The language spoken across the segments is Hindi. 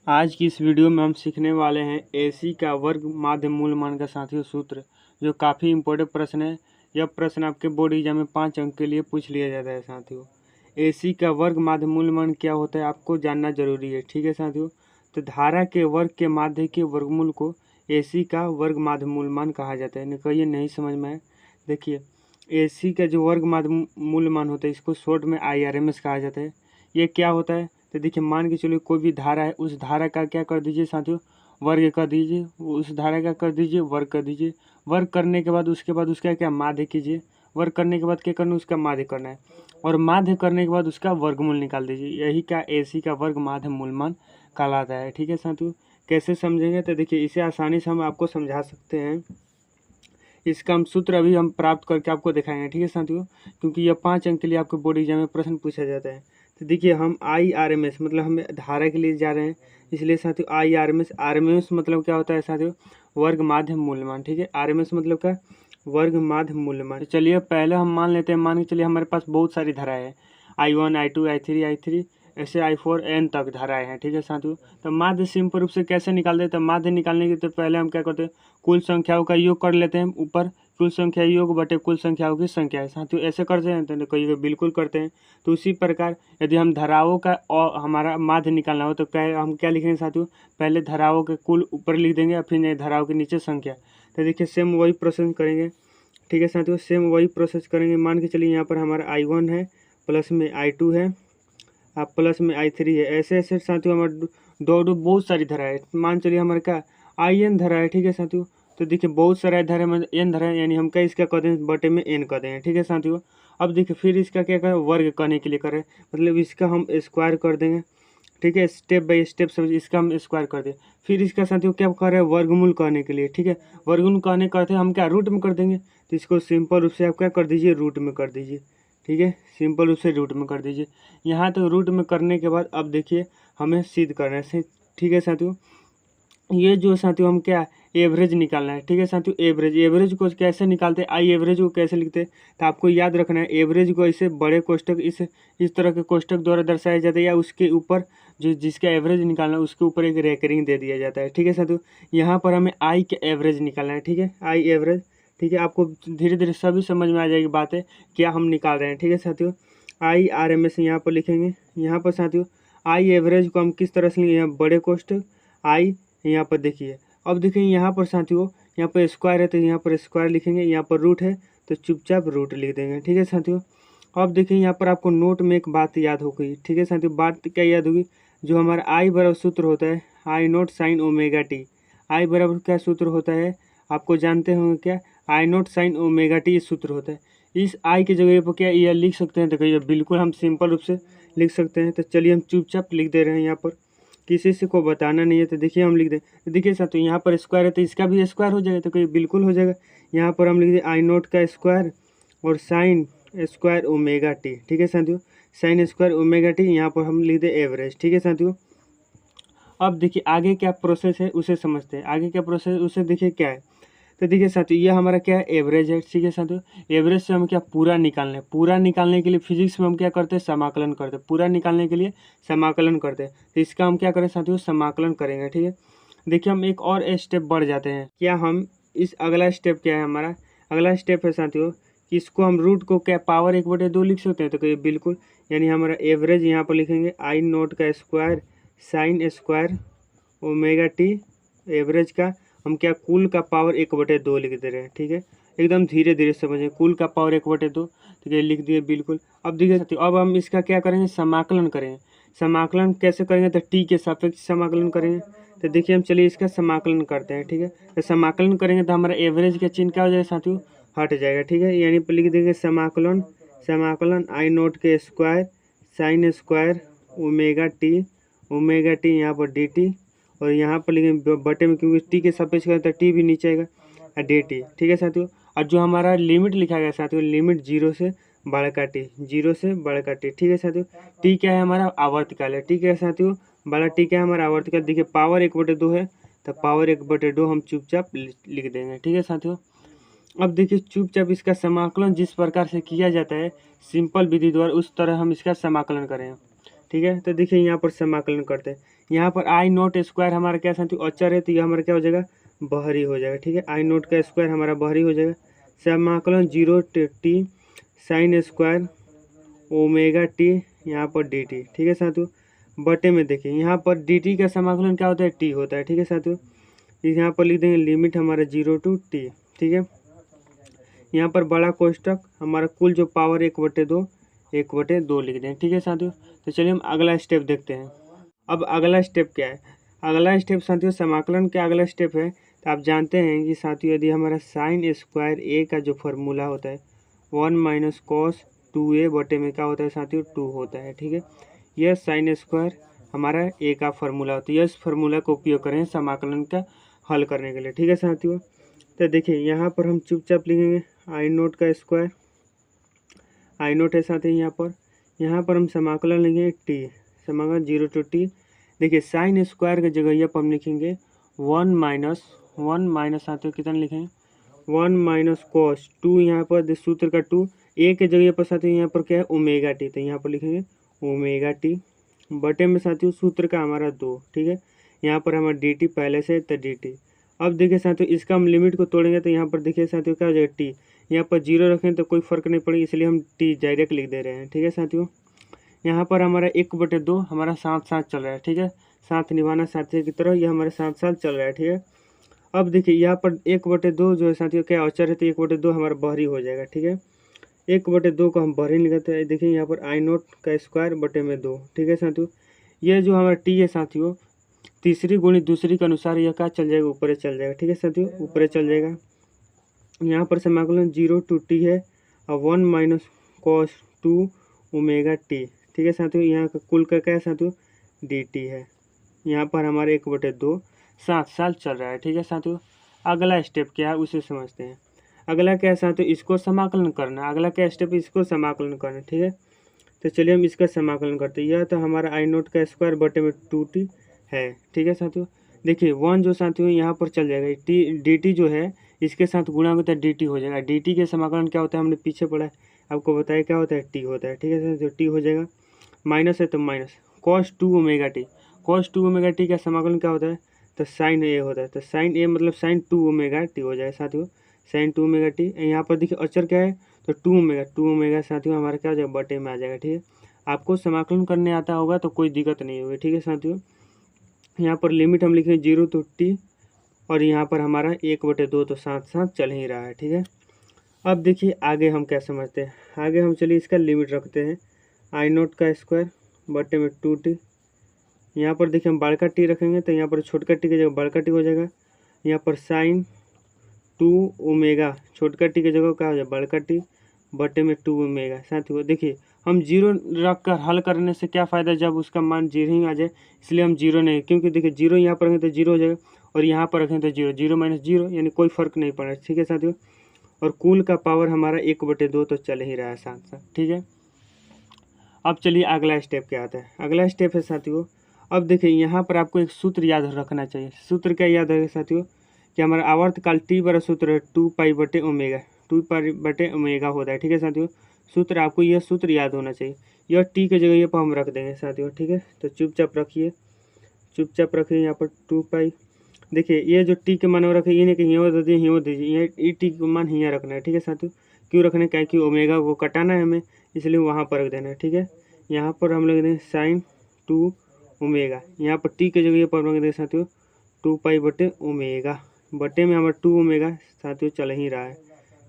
आज की इस वीडियो में हम सीखने वाले हैं एसी का वर्ग माध्य मूलमान का साथियों सूत्र, जो काफ़ी इंपॉर्टेंट प्रश्न है। यह प्रश्न आपके बोर्ड एग्जाम में 5 अंक के लिए पूछ लिया जाता है साथियों। एसी का वर्ग माध्य मूलमान क्या होता है आपको जानना जरूरी है, ठीक है साथियों। तो धारा के वर्ग के माध्य के वर्गमूल को एसी का वर्ग माध्य मूलमान कहा जाता है। कहिए नहीं समझ में आए, देखिए एसी का जो वर्ग माध्य मूलमान होता है इसको शॉर्ट में IRMS कहा जाता है। ये क्या होता है, तो देखिए मान के चलिए कोई भी धारा है, उस धारा का क्या कर दीजिए साथियों, वर्ग कर दीजिए। उस धारा का कर दीजिए वर्ग कर दीजिए। वर्ग करने के बाद उसका क्या माध्य कीजिए। वर्ग करने के बाद क्या करना है, उसका माध्य करना है, और माध्य करने के बाद उसका वर्गमूल निकाल दीजिए। यही का एसी का वर्ग माध्य मूलमान कहलाता है, ठीक है साथियों। कैसे समझेंगे, तो देखिए इसे आसानी से हम आपको समझा सकते हैं। इसका हम सूत्र अभी हम प्राप्त करके आपको दिखाएंगे, ठीक है साथियों, क्योंकि यह 5 अंक के लिए आपके बोर्ड एग्जाम में प्रश्न पूछा जाता है। तो देखिए हम IRMS मतलब हम धारा के लिए जा रहे हैं, इसलिए साथियों RMS मतलब क्या होता है साथियों, वर्ग माध्य मूलमान, ठीक है। RMS मतलब क्या, वर्ग माध्य मूलमान। तो चलिए पहले हम मान लेते हैं, मान के चलिए हमारे पास बहुत सारी धाराएं हैं, I1 I2 I3 ऐसे I4 N तक धाराएं हैं, ठीक है साथियों। तो माध्य सिंपल रूप से कैसे निकालते हैं, तो माध्य निकालने के तो पहले हम क्या करते हैं, कुल संख्याओं का योग कर लेते हैं। ऊपर कुल संख्या योग बटे कुल संख्याओं की संख्या है साथियों, ऐसे करते हैं तो कई बिल्कुल करते हैं। तो उसी प्रकार यदि हम धाराओं का और हमारा माध्य निकालना हो तो हम क्या लिखेंगे साथियों, पहले धाराओं के कुल ऊपर लिख देंगे और फिर धाराओं के नीचे संख्या। तो देखिए सेम वही प्रोसेस करेंगे, ठीक है साथियों, सेम वही प्रोसेस करेंगे। मान के चलिए यहाँ पर हमारा I1 है, प्लस में I2 है, आप प्लस में I3 है। ऐसे ऐसे साथियों हमारे दो बहुत सारी धारा है। मान चलिए हमारे क्या IN धारा है, ठीक है साथियों। तो देखिए बहुत सारा धारा में N धारा है, यानी हम क्या इसका कर दें बटे में N कर देंगे, ठीक है साथियों। अब देखिए फिर इसका क्या करें, वर्ग करने के लिए करें, मतलब इसका हम स्क्वायर कर देंगे, ठीक है। स्टेप बाय स्टेप समझ, इसका हम स्क्वायर कर दें। फिर इसका साथियों क्या कर रहे हैं, वर्गमूल करने के लिए, ठीक है। वर्गमूल करने करते हम क्या रूट में कर देंगे। तो इसको सिंपल रूप से आप क्या कर दीजिए, रूट में कर दीजिए, ठीक है। सिंपल रूप से रूट में कर दीजिए। यहाँ तक रूट में करने के बाद अब देखिए हमें सिद्ध करना है, ठीक है साथियों। ये जो साथियों हम क्या एवरेज निकालना है, ठीक है साथियों। एवरेज को कैसे निकालते हैं, आई एवरेज को कैसे लिखते हैं, तो आपको याद रखना है एवरेज को इसे बड़े कोष्टक इस तरह के कोष्टक द्वारा दर्शाया जाता है, या उसके ऊपर जो जिसका एवरेज निकालना है उसके ऊपर एक रेकरिंग दे दिया जाता है, ठीक है साथियों। यहाँ पर हमें आई के एवरेज निकालना है, ठीक है, आई एवरेज, ठीक है। आपको धीरे धीरे सभी समझ में आ जाएगी बातें क्या हम निकाल रहे हैं, ठीक है साथियों। IRMS यहाँ पर लिखेंगे। यहाँ पर साथियों आई एवरेज को हम किस तरह से लिखेंगे, यहाँ बड़े कोष्टक आई, यहाँ पर देखिए। अब देखिए यहाँ पर साथियों, यहाँ पर स्क्वायर है तो यहाँ पर स्क्वायर लिखेंगे, यहाँ पर रूट है तो चुपचाप रूट लिख देंगे, ठीक है साथियों। अब देखिए यहाँ पर आपको नोट में एक बात याद हो गई, ठीक है साथियों। बात क्या याद होगी, जो हमारा आई बराबर सूत्र होता है I naught sine omega t. I बराबर क्या सूत्र होता है, आपको जानते होंगे क्या, I naught sine omega T सूत्र होता है। इस आई की जगह पर क्या यह लिख सकते हैं, तो कहिए बिल्कुल हम सिंपल रूप से लिख सकते हैं। तो चलिए हम चुपचाप लिख दे रहे हैं, यहाँ पर किसी से को बताना नहीं है। तो देखिए हम लिख दें, तो देखिए साथियों यहाँ पर स्क्वायर है तो इसका भी स्क्वायर हो जाएगा, तो कहीं बिल्कुल हो जाएगा। यहाँ पर हम लिख दें I नोट का स्क्वायर और साइन स्क्वायर ओमेगा टी, ठीक है साथियों। साइन स्क्वायर ओमेगा टी, यहाँ पर हम लिख दें एवरेज, ठीक है साथियों। अब देखिए आगे क्या प्रोसेस है उसे समझते हैं। आगे क्या प्रोसेस उसे देखिए क्या है, तो देखिए साथियों ये हमारा क्या है, एवरेज है, ठीक है साथियों। एवरेज से हम क्या पूरा निकालना है, पूरा निकालने के लिए फिजिक्स में हम क्या करते हैं, समाकलन करते हैं। पूरा निकालने के लिए समाकलन करते हैं, तो इसका हम क्या करें साथियों, समाकलन करेंगे, ठीक है। देखिए हम एक और स्टेप बढ़ जाते हैं, क्या हम इस अगला स्टेप क्या है हमारा, अगला स्टेप है साथियों कि इसको हम रूट को क्या पावर 1/2 लिख सकते हैं, तो कहिए बिल्कुल। यानी हमारा एवरेज यहाँ पर लिखेंगे I नोट का square sine square omega T, average का हम क्या कुल का पावर 1/2 लिख दे रहे हैं, ठीक है। एकदम धीरे धीरे समझें, कुल का पावर 1/2, ठीक है, लिख दिए बिल्कुल। अब देखिए साथियों अब हम इसका क्या करेंगे, समाकलन करेंगे। समाकलन कैसे करेंगे, तो टी के सापेक्ष समाकलन करेंगे। तो देखिए हम चलिए इसका समाकलन करते हैं, ठीक है। तो समाकलन करेंगे तो हमारा एवरेज का चिन्ह क्या हो जाएगा साथियों, हट जाएगा, ठीक है। यानी पर लिख देंगे समाकलन, समाकलन I नोट के square sine square omega T यहाँ पर डी टी, और यहाँ पर लिखेंगे बटे में, क्योंकि टी के सापेक्ष का तो टी भी नीचे आएगा डी टी, ठीक है साथियों। और जो हमारा लिमिट लिखा गया साथियों, लिमिट 0 से बड़ा का टी, 0 से बड़ा का टी, ठीक है साथियों। टी क्या है हमारा, आवर्तकाल है, ठीक है साथियों। बड़ा टी क्या है हमारा, आवर्तकाल। देखिए पावर 1/2 है तो पावर 1/2 हम चुपचाप लिख देंगे, ठीक है साथियों। अब देखिए चुपचाप इसका समाकलन जिस प्रकार से किया जाता है सिंपल विधि द्वारा, उस तरह हम इसका समाकलन करें, ठीक है। तो देखिए यहाँ पर समाकलन करते हैं। यहाँ पर आई नोट स्क्वायर हमारा क्या साथियों अचर है, तो ये हमारा क्या हो जाएगा बाहरी हो जाएगा। ठीक है, आई नोट का स्क्वायर हमारा बाहरी हो जाएगा। समाकलन 0 साइन स्क्वायर ओमेगा टी यहाँ पर डी टी। ठीक है साथियों, बटे में देखिए यहाँ पर डी टी का समाकलन क्या होता है टी होता है। ठीक है साथियों, यहाँ पर लिख देंगे लिमिट हमारा 0 to टी। ठीक है, यहाँ पर बड़ा कोष्टक हमारा कुल जो पावर 1/2 लिख दें। ठीक है साथियों, तो चलिए हम अगला स्टेप देखते हैं। अब अगला स्टेप क्या है, अगला स्टेप साथियों समाकलन का अगला स्टेप है। तो आप जानते हैं कि साथियों यदि हमारा साइन स्क्वायर ए का जो फॉर्मूला होता है 1 - cos 2a बटे में क्या होता है साथियों 2 होता है। ठीक है, यह साइन स्क्वायर हमारा ए का फार्मूला होता है। इस फार्मूला का उपयोग करें समाकलन का हल करने के लिए। ठीक है साथियों, तो देखिए यहाँ पर हम चुपचाप लिखेंगे आई नोट का स्क्वायर, आई नोट है साथियों यहाँ पर हम समाकलन लेंगे टी, समाकलन 0 to टी। देखिए साइन स्क्वायर की जगह यहाँ पर हम लिखेंगे 1 - साथियों कितना लिखेंगे 1 - cos 2, यहाँ पर सूत्र का 2 ए के जगह पर साथियों यहाँ पर क्या है ओमेगा टी, तो यहाँ पर लिखेंगे ओमेगा टी बटे में साथियों सूत्र का हमारा 2। ठीक है, यहाँ पर हमारा डी टी पहले से तो डी टी। अब देखिए साथियों इसका हम लिमिट को तोड़ेंगे तो यहाँ पर देखिए साथियों क्या हो जाएगा टी, यहाँ पर 0 रखें तो कोई फर्क नहीं पड़ेगा, इसलिए हम टी डायरेक्ट लिख दे रहे हैं। ठीक है साथियों, यहाँ पर हमारा 1/2 हमारा साथ साथ चल रहा है। ठीक है, साथ निभाना साथी की तरह ये हमारे साथ साथ चल रहा है। ठीक है, अब देखिए यहाँ पर 1/2 जो है साथियों क्या अचर है, तो 1/2 हमारा बाहरी हो जाएगा। ठीक है, 1/2 को हम बाहरी निकालते हैं। देखिए यहाँ पर आई नोट का स्क्वायर बटे में 2। ठीक है साथियों, ये जो हमारा टी है साथियों तीसरी गुणी दूसरी के अनुसार यह क्या चल जाएगा ऊपर चल जाएगा। ठीक है साथियों, ऊपर चल जाएगा। यहाँ पर समाकलन 0 to टी है और 1 - cos 2 ओमेगा टी। ठीक है साथियों, यहाँ का कुल का क्या है साथियों डी टी है। यहाँ पर हमारे 1/2 साथ साथ चल रहा है। ठीक है साथियों, अगला स्टेप क्या है उसे समझते हैं। अगला क्या है साथियों इसको समाकलन करना, अगला क्या स्टेप इसको समाकलन करना। ठीक है, तो चलिए हम इसका समाकलन करते हैं। यह तो हमारा आई नोट का स्क्वायर बटे में 2t है। ठीक है साथियों, देखिए 1 जो साथियों यहाँ पर चल जाएगा टी डी टी जो है इसके साथ गुणा होता है डी टी हो जाएगा। डी टी के समाकलन क्या होता है हमने पीछे पढ़ा है, आपको बताया क्या होता है टी होता है। ठीक है साथियों, टी हो जाएगा माइनस है तो minus cos 2 omega T, cos 2 omega T का समाकलन क्या होता है तो साइन ए होता है, तो साइन ए मतलब साइन 2 ओमेगा टी हो जाएगा साथियों, साइन 2 ओमेगा टी। यहाँ पर देखिए अचर क्या है तो 2 ओमेगा साथियों हमारा क्या हो जाएगा बटे में आ जाएगा। ठीक है, आपको समाकलन करने आता होगा तो कोई दिक्कत नहीं होगी। ठीक है साथियों, यहाँ पर लिमिट हम लिखेंगे 0 to टी और यहाँ पर हमारा 1/2 तो साथ साथ चल ही रहा है। ठीक है, अब देखिए आगे हम क्या समझते हैं, आगे हम चलिए इसका लिमिट रखते हैं आई नोट का स्क्वायर बटे में 2t। यहाँ पर देखिए हम बड़का टी रखेंगे तो यहाँ पर छोटका टी की जगह बड़का टी हो जाएगा। यहाँ पर साइन 2 ओमेगा छोटका टी की जगह क्या हो जाएगा बड़का टी बटे में 2 ओमेगा। साथियों देखिए हम 0 रख कर हल करने से क्या फ़ायदा, जब उसका मान 0 ही आ जाए, इसलिए हम 0 नहीं, क्योंकि देखिए 0 यहाँ पर रखें तो 0 हो जाएगा और यहाँ पर रखें तो 0, 0 - 0 यानी कोई फ़र्क नहीं पड़ रहा है। ठीक है साथियों, और कुल का पावर हमारा 1/2 तो चल ही रहा है साथ साथ। ठीक है, अब चलिए अगला स्टेप क्या आता है। अगला स्टेप है साथियों, अब देखिए यहाँ पर आपको एक सूत्र याद रखना चाहिए। सूत्र क्या याद रखेगा साथियों कि हमारा आवर्तकाल टी बड़ा सूत्र है 2π/ओमेगा, 2π/ओमेगा होता है। ठीक है साथियों, सूत्र आपको यह सूत्र याद होना चाहिए। यह टी की जगह पर हम रख देंगे साथियों। ठीक है, तो चुपचाप रखिए, चुपचाप रखिए। यहाँ पर 2π देखिए ये जो टी के मान रखे ये नहीं कि यहाँ दे दीजिए, यहाँ दे दीजिए, ये टी का मान यहाँ रखना है। ठीक है साथियों, क्यों रखना है क्या कि ओमेगा को कटाना है हमें, इसलिए वहाँ पर रख देना है। ठीक है, यहाँ पर हम लिख देंगे साइन 2 ओमेगा, यहाँ पर टी के जगह पर रख देंगे साथियों 2π/ओमेगा बटे में हमारा 2 ओमेगा साथियों चल ही रहा है।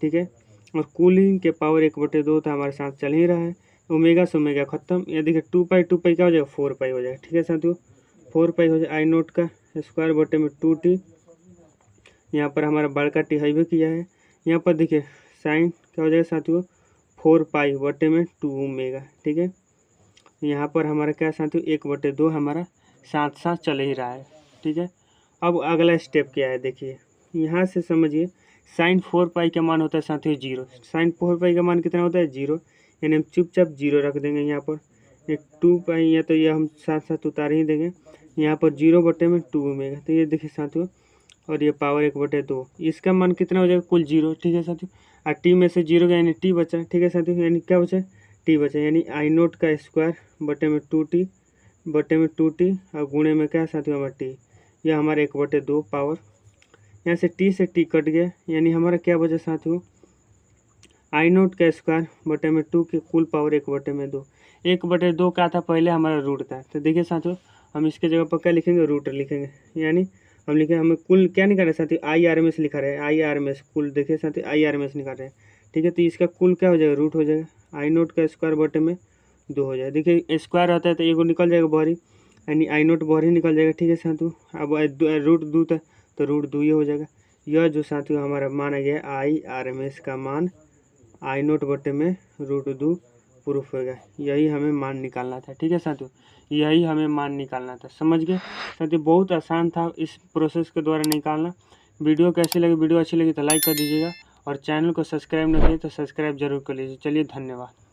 ठीक है, और कूलिंग के पावर 1/2 तो हमारे साथ चल ही रहा है। ओमेगा से ओमेगा खत्म, ये देखिए 2π क्या हो जाएगा 4π हो जाएगा। ठीक है साथियों, 4π हो जाए आई नोट का स्क्वायर बटे में 2t। यहाँ पर हमारा बड़का टी हाईवे किया है। यहाँ पर देखिए साइन क्या हो जाएगा साथियों 4π बटे में 2 ओमेगा। ठीक है, यहाँ पर हमारा क्या साथियों 1/2 हमारा साथ साथ चल ही रहा है। ठीक है, अब अगला स्टेप क्या है देखिए, यहाँ से समझिए साइन 4π का मान होता है साथियों 0, साइन 4π का मान कितना होता है 0, यानी हम चुपचाप 0 रख देंगे। यहाँ पर ये 2π या तो ये हम साथ साथ उतार ही देंगे। यहाँ पर 0 बटे में 2 ओमेगा, तो ये देखिए साथियों, और ये पावर 1/2 इसका मान कितना हो जाएगा कुल 0। ठीक है साथियों, और टी में से 0 का यानी टी बचा। ठीक है साथियों, यानी क्या बचा टी बचा, यानी आई नोट का स्क्वायर बटे में 2t बटे में 2t और गुणे में क्या साथियों हमारा टी, यह हमारा 1/2 पावर। यहाँ से t से t कट गया, यानी हमारा क्या बचा साथियों, I0 का स्क्वायर बटे में 2 की कुल पावर 1/2। 1/2 क्या था, पहले हमारा रूट था। तो देखिए साथियों, हम इसके जगह पर क्या लिखेंगे, रूट लिखेंगे। यानी हम लिखे, हमें कुल क्या निकाल रहे हैं साथियों, IRMS लिखा रहे हैं, IRMS कुल। देखिए साथियों, IRMS निकाल रहे हैं, ठीक है। तो इसका कुल क्या हो जाएगा, रूट हो जाएगा। I0 का स्क्वायर बटे में 2 हो जाएगा। देखिए स्क्वायर होता है तो एगो निकल जाएगा बाहरी, यानी I0 बाहरी निकल जाएगा, ठीक है साथियों। अब रूट 2 था तो रूट 2 ये हो जाएगा। यह जो साथियों हमारा माना गया IRMS का मान I0 बटे में √2 प्रूफ होगा। यही हमें मान निकालना था, ठीक है साथियों, यही हमें मान निकालना था। समझ गए साथियों, बहुत आसान था इस प्रोसेस के द्वारा निकालना। वीडियो कैसी लगी, वीडियो अच्छी लगी तो लाइक कर दीजिएगा, और चैनल को सब्सक्राइब नहीं किए तो सब्सक्राइब जरूर कर लीजिए। चलिए धन्यवाद।